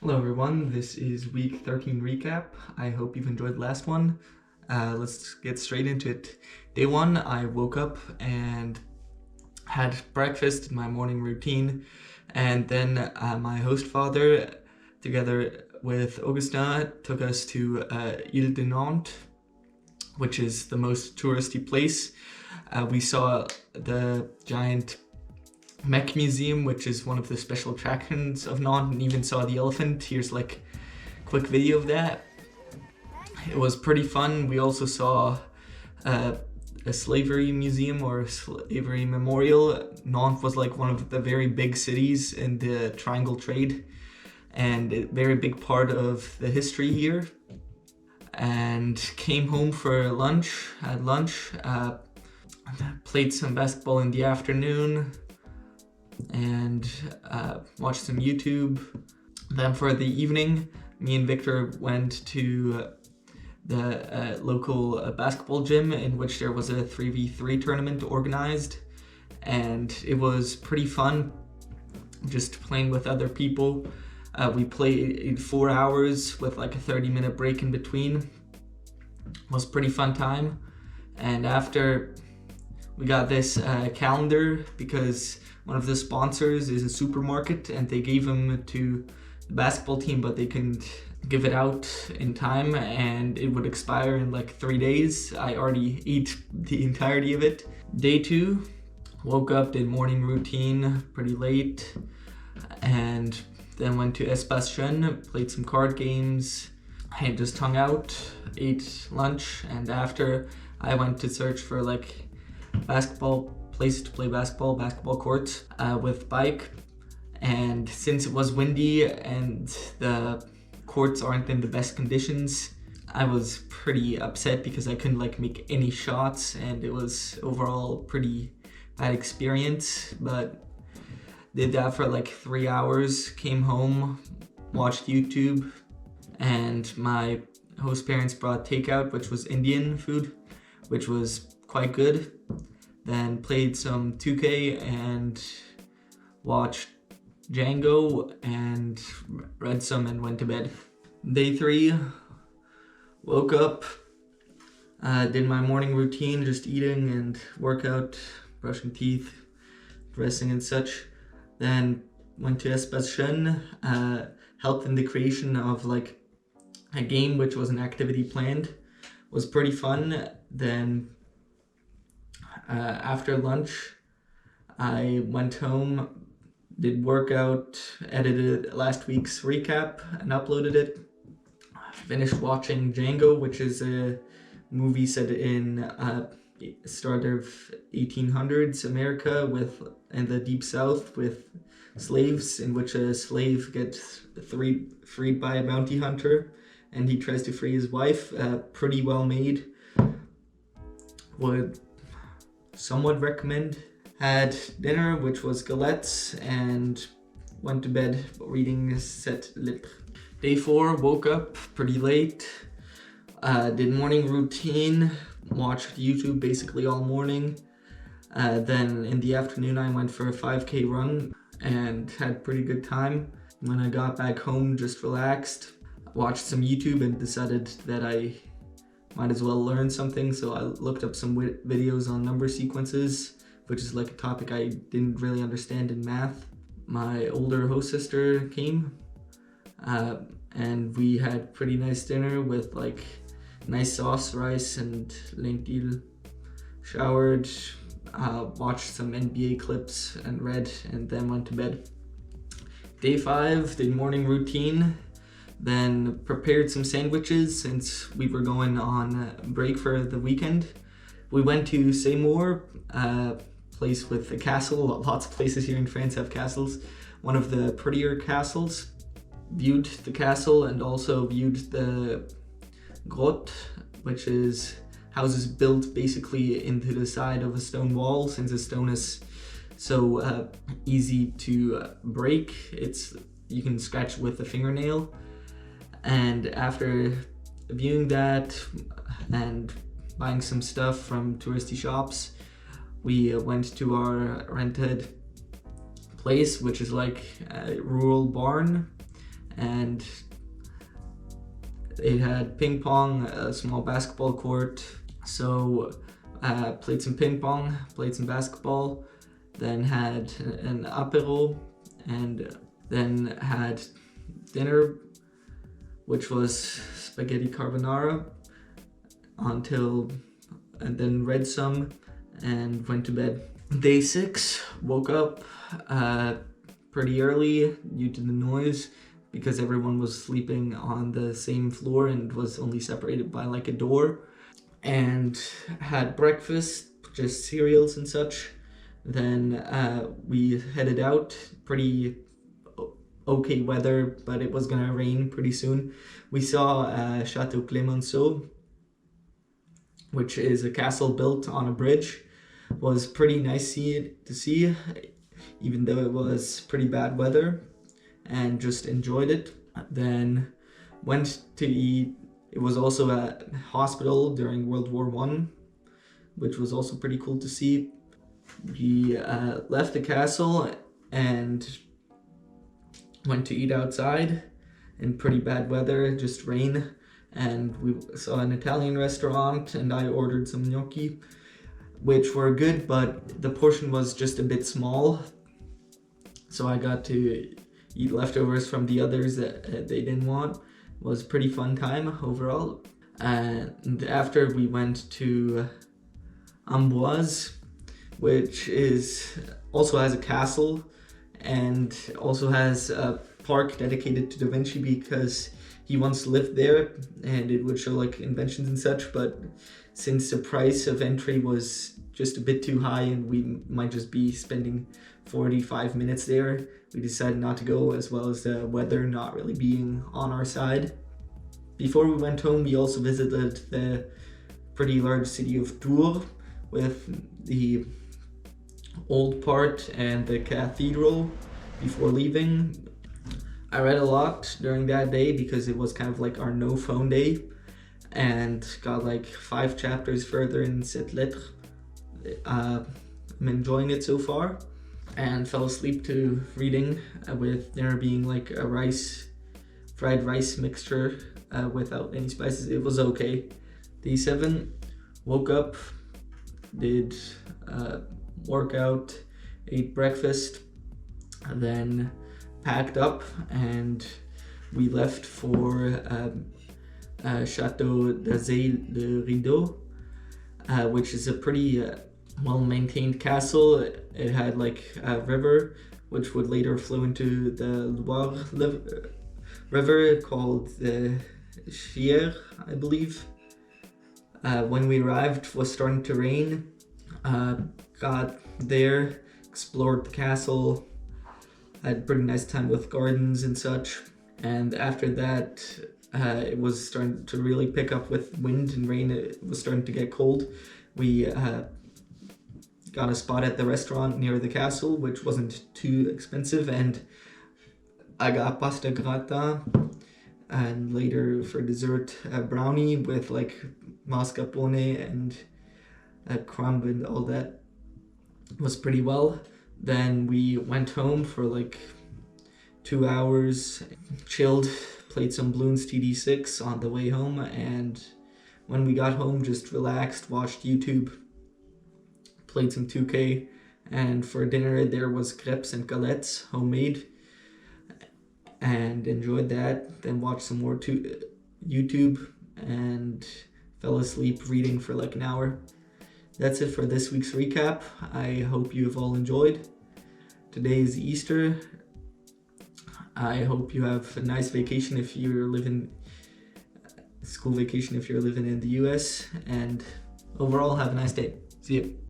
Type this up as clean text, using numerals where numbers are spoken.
Hello everyone, this is week 13 recap. I hope you've enjoyed the last one. Let's get straight into it. Day 1, I woke up and had breakfast, my morning routine, and then my host father, together with Augustin, took us to Ile de Nantes, which is the most touristy place. We saw the giant Mech Museum, which is one of the special attractions of Nantes, and even saw the elephant. Here's like a quick video of that. It was pretty fun. We also saw a slavery museum or a slavery memorial. Nantes was like one of the very big cities in the triangle trade and a very big part of the history here. And came home for lunch, had lunch, played some basketball in the afternoon, and watched some YouTube. Then for the evening, me and Victor went to the local basketball gym in which there was a 3v3 tournament organized, and it was pretty fun just playing with other people. We played 4 hours with like a 30-minute break in between. It was a pretty fun time. And after, we got this calendar because one of the sponsors is a supermarket and they gave them to the basketball team, but they couldn't give it out in time and it would expire in like 3 days. I already ate the entirety of it. Day 2, woke up, did morning routine pretty late, and then went to Espace Jeune, played some card games, I just hung out, ate lunch, and after I went to search for like places to play basketball courts with bike. And since it was windy and the courts aren't in the best conditions, I was pretty upset because I couldn't like make any shots, and it was overall pretty bad experience. But did that for like 3 hours, came home, watched YouTube, and my host parents brought takeout, which was Indian food, which was quite good. Then played some 2K and watched Django and read some and went to bed. Day 3, woke up, did my morning routine, just eating and workout, brushing teeth, dressing and such. Then went to Espace Jeune, helped in the creation of like a game which was an activity planned. Was pretty fun. Then after lunch, I went home, did workout, edited last week's recap and uploaded it. Finished watching Django, which is a movie set in start of 1800s America in the Deep South with slaves, in which a slave gets freed by a bounty hunter and he tries to free his wife. Pretty well made. Would somewhat recommend. Had dinner, which was galettes, and went to bed reading Sept Lettres. Day 4, woke up pretty late, did morning routine, watched YouTube basically all morning. Then in the afternoon I went for a 5K run and had pretty good time. When I got back home, just relaxed, watched some YouTube and decided that I might as well learn something, so I looked up some videos on number sequences, which is like a topic I didn't really understand in math. My older host sister came, and we had pretty nice dinner with like nice sauce, rice, and lentil. Showered, watched some NBA clips and read, and then went to bed. Day 5, did morning routine. Then prepared some sandwiches since we were going on break for the weekend. We went to Seymour, a place with a castle. Lots of places here in France have castles. One of the prettier castles. Viewed the castle and also viewed the grotte, which is houses built basically into the side of a stone wall. Since the stone is so easy to break, you can scratch with a fingernail. And after viewing that and buying some stuff from touristy shops, we went to our rented place, which is like a rural barn, and it had ping pong, a small basketball court. So played some ping pong, played some basketball, then had an apéro, and then had dinner, which was spaghetti carbonara, and then read some and went to bed. Day 6, woke up pretty early due to the noise, because everyone was sleeping on the same floor and was only separated by like a door, and had breakfast, just cereals and such. Then we headed out. Pretty okay weather, but it was gonna rain pretty soon. We saw Chateau Clemenceau, which is a castle built on a bridge. Was pretty nice to see, even though it was pretty bad weather, and just enjoyed it. Then went to eat. It was also a hospital during World War I, which was also pretty cool to see. We left the castle and went to eat outside in pretty bad weather, just rain, and we saw an Italian restaurant, and I ordered some gnocchi, which were good, but the portion was just a bit small, so I got to eat leftovers from the others that they didn't want. It was a pretty fun time overall. And after, we went to Amboise, which also has a castle and also has a park dedicated to Da Vinci, because he once lived there and it would show like inventions and such, but since the price of entry was just a bit too high and we might just be spending 45 minutes there, we decided not to go, as well as the weather not really being on our side. Before we went home, we also visited the pretty large city of Tours with the old part and the cathedral before leaving. I read a lot during that day because it was kind of like our no phone day, and got like 5 chapters further in Cette Lettre. I'm enjoying it so far, and fell asleep to reading, with there being like a fried rice mixture without any spices. It was okay. Day 7, woke up, did workout, ate breakfast, then packed up, and we left for Chateau d'Azay-le-Rideau, which is a pretty well-maintained castle. It had like a river, which would later flow into the Loire river, called the Chiers, I believe. When we arrived, it was starting to rain. Got there, explored the castle, had a pretty nice time with gardens and such. And after that, it was starting to really pick up with wind and rain. It was starting to get cold. We got a spot at the restaurant near the castle, which wasn't too expensive, and I got pasta gratin, and later for dessert a brownie with like mascarpone and a crumb and all that. It was pretty well. Then we went home for like 2 hours, chilled, played some Bloons TD6 on the way home, and when we got home, just relaxed, watched YouTube, played some 2K, and for dinner there was crepes and galettes, homemade, and enjoyed that. Then watched some more YouTube and fell asleep reading for like an hour. That's it for this week's recap. I hope you have all enjoyed. Today is Easter. I hope you have a nice vacation if you're living, school vacation if you're living in the US, and overall have a nice day. See you.